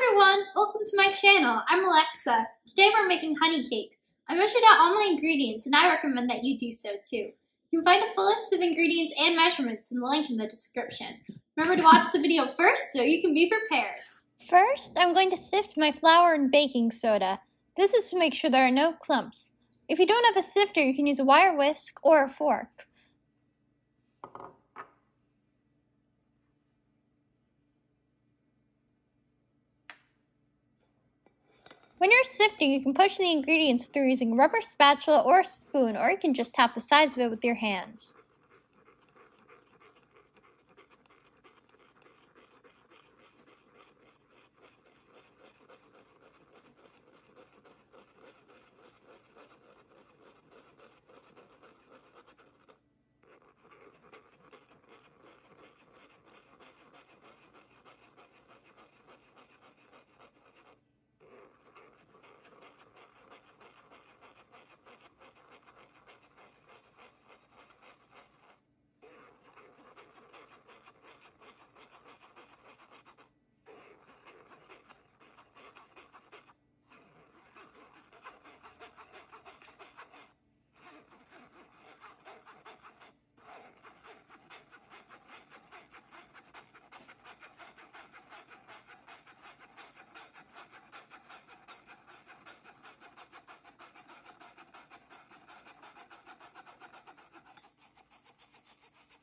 everyone, welcome to my channel. I'm Alexa. Today we're making honey cake. I measured out all my ingredients and I recommend that you do so too. You can find a full list of ingredients and measurements in the link in the description. Remember to watch the video first so you can be prepared. First, I'm going to sift my flour and baking soda. This is to make sure there are no clumps. If you don't have a sifter, you can use a wire whisk or a fork. When you're sifting, you can push the ingredients through using a rubber spatula or a spoon, or you can just tap the sides of it with your hands.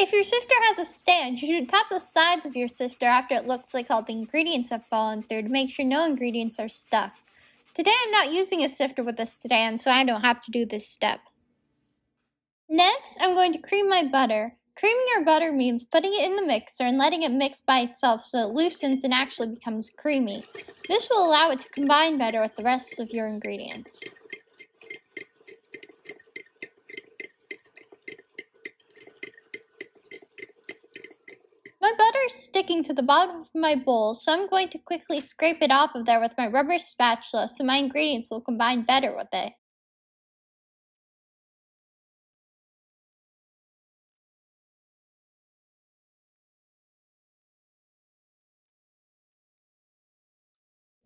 If your sifter has a stand, you should tap the sides of your sifter after it looks like all the ingredients have fallen through to make sure no ingredients are stuck. Today I'm not using a sifter with a stand, so I don't have to do this step. Next, I'm going to cream my butter. Creaming your butter means putting it in the mixer and letting it mix by itself so it loosens and actually becomes creamy. This will allow it to combine better with the rest of your ingredients. My butter is sticking to the bottom of my bowl, so I'm going to quickly scrape it off of there with my rubber spatula so my ingredients will combine better with it.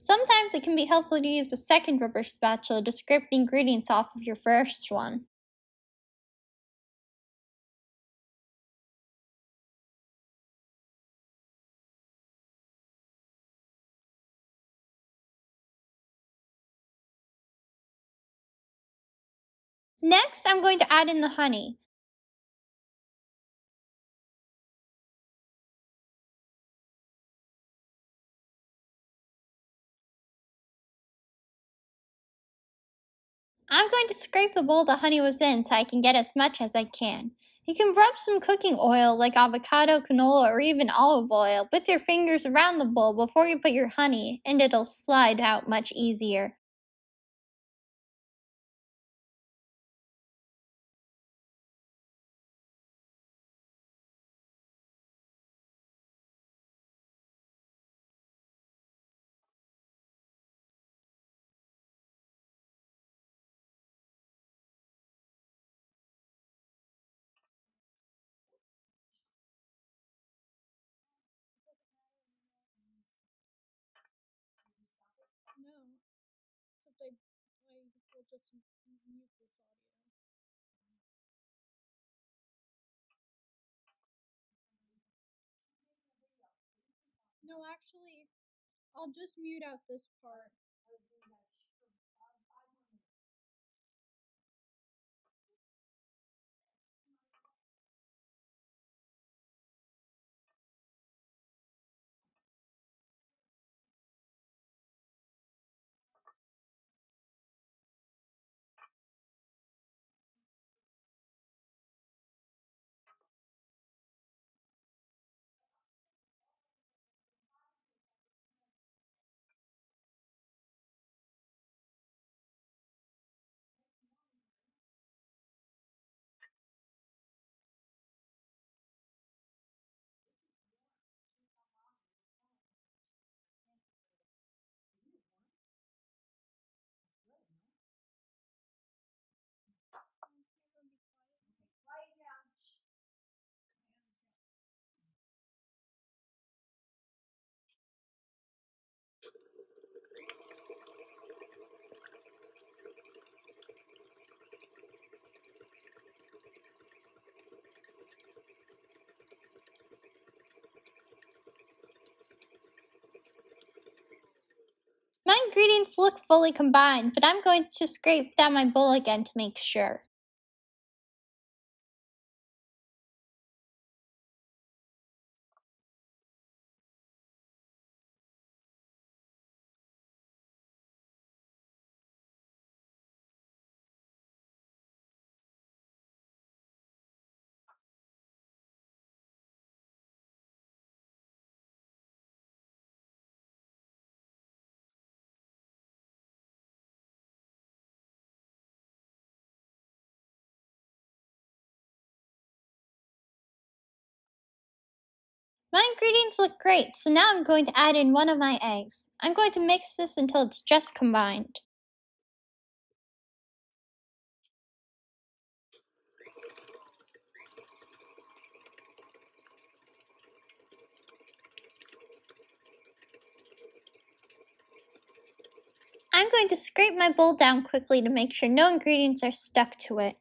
Sometimes it can be helpful to use a second rubber spatula to scrape the ingredients off of your first one. Next, I'm going to add in the honey. I'm going to scrape the bowl the honey was in so I can get as much as I can. You can rub some cooking oil like avocado, canola, or even olive oil with your fingers around the bowl before you put your honey, and it'll slide out much easier. No, except I will just mute this audio. No, actually, I'll just mute out this part. My ingredients look fully combined, but I'm going to scrape down my bowl again to make sure. My ingredients look great, so now I'm going to add in one of my eggs. I'm going to mix this until it's just combined. I'm going to scrape my bowl down quickly to make sure no ingredients are stuck to it.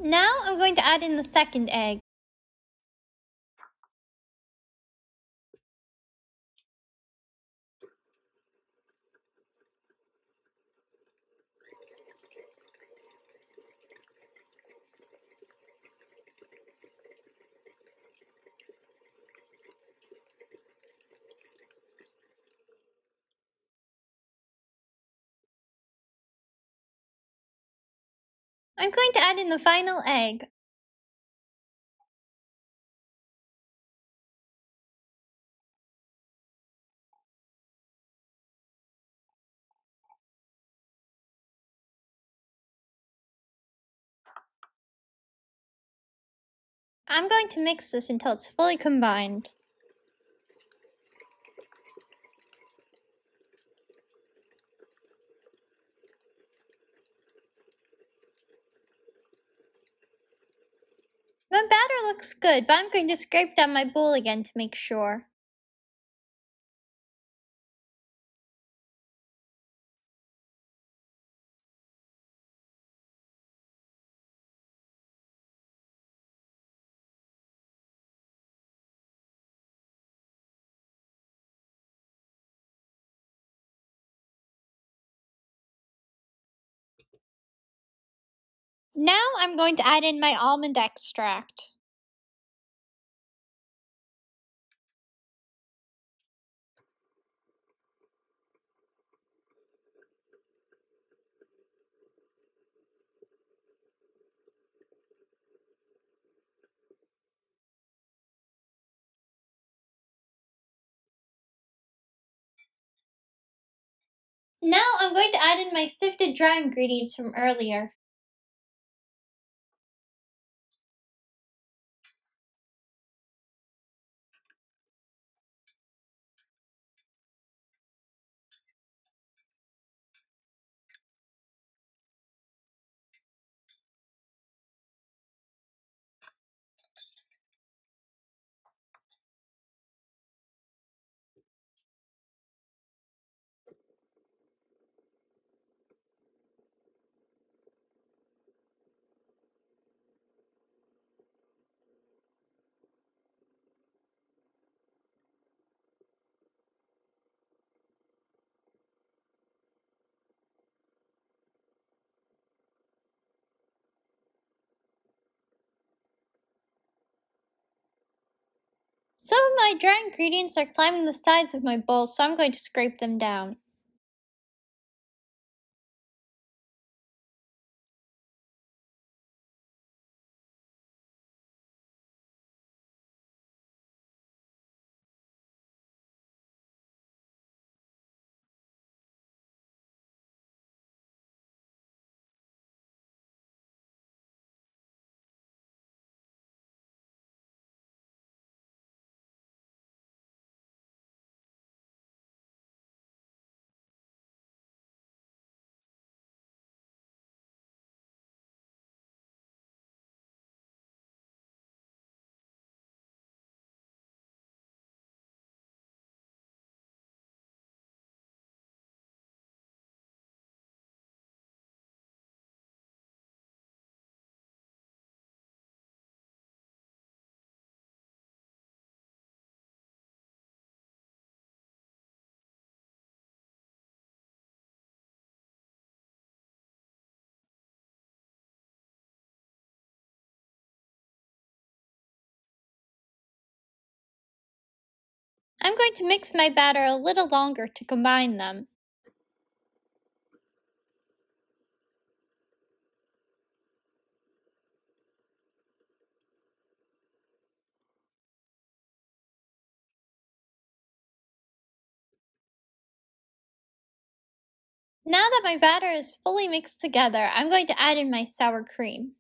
Now I'm going to add in the second egg. I'm going to add in the final egg. I'm going to mix this until it's fully combined. My batter looks good, but I'm going to scrape down my bowl again to make sure. Now I'm going to add in my almond extract. Now I'm going to add in my sifted dry ingredients from earlier. Some of my dry ingredients are climbing the sides of my bowl, so I'm going to scrape them down. I'm going to mix my batter a little longer to combine them. Now that my batter is fully mixed together, I'm going to add in my sour cream.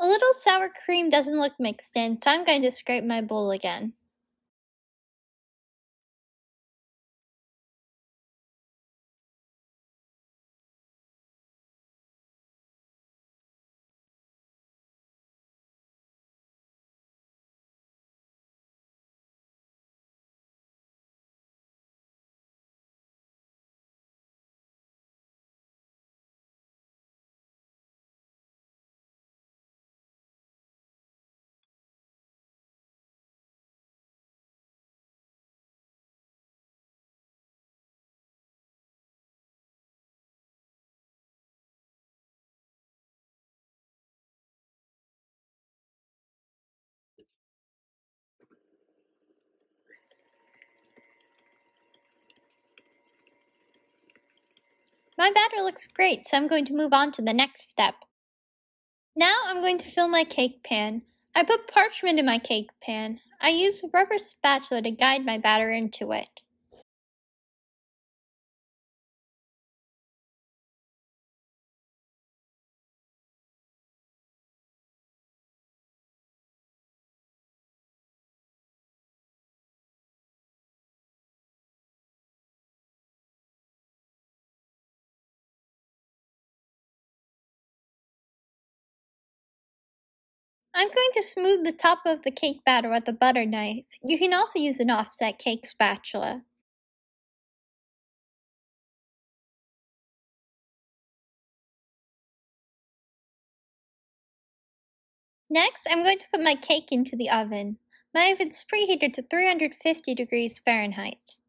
A little sour cream doesn't look mixed in, so I'm going to scrape my bowl again. My batter looks great, so I'm going to move on to the next step. Now I'm going to fill my cake pan. I put parchment in my cake pan. I use a rubber spatula to guide my batter into it. I'm going to smooth the top of the cake batter with a butter knife. You can also use an offset cake spatula. Next, I'm going to put my cake into the oven. My oven's preheated to 350 degrees Fahrenheit.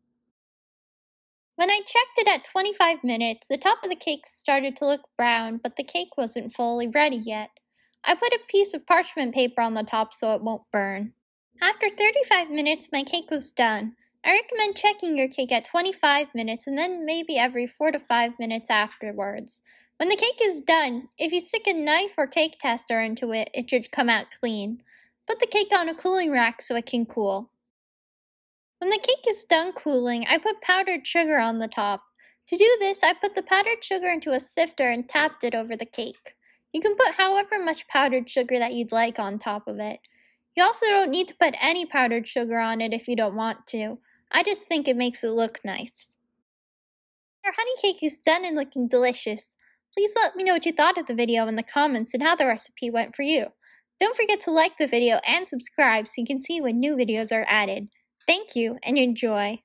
When I checked it at 25 minutes, the top of the cake started to look brown, but the cake wasn't fully ready yet. I put a piece of parchment paper on the top so it won't burn. After 35 minutes, my cake was done. I recommend checking your cake at 25 minutes and then maybe every 4 to 5 minutes afterwards. When the cake is done, if you stick a knife or cake tester into it, it should come out clean. Put the cake on a cooling rack so it can cool. When the cake is done cooling, I put powdered sugar on the top. To do this, I put the powdered sugar into a sifter and tapped it over the cake. You can put however much powdered sugar that you'd like on top of it. You also don't need to put any powdered sugar on it if you don't want to. I just think it makes it look nice. Our honey cake is done and looking delicious. Please let me know what you thought of the video in the comments and how the recipe went for you. Don't forget to like the video and subscribe so you can see when new videos are added. Thank you and enjoy.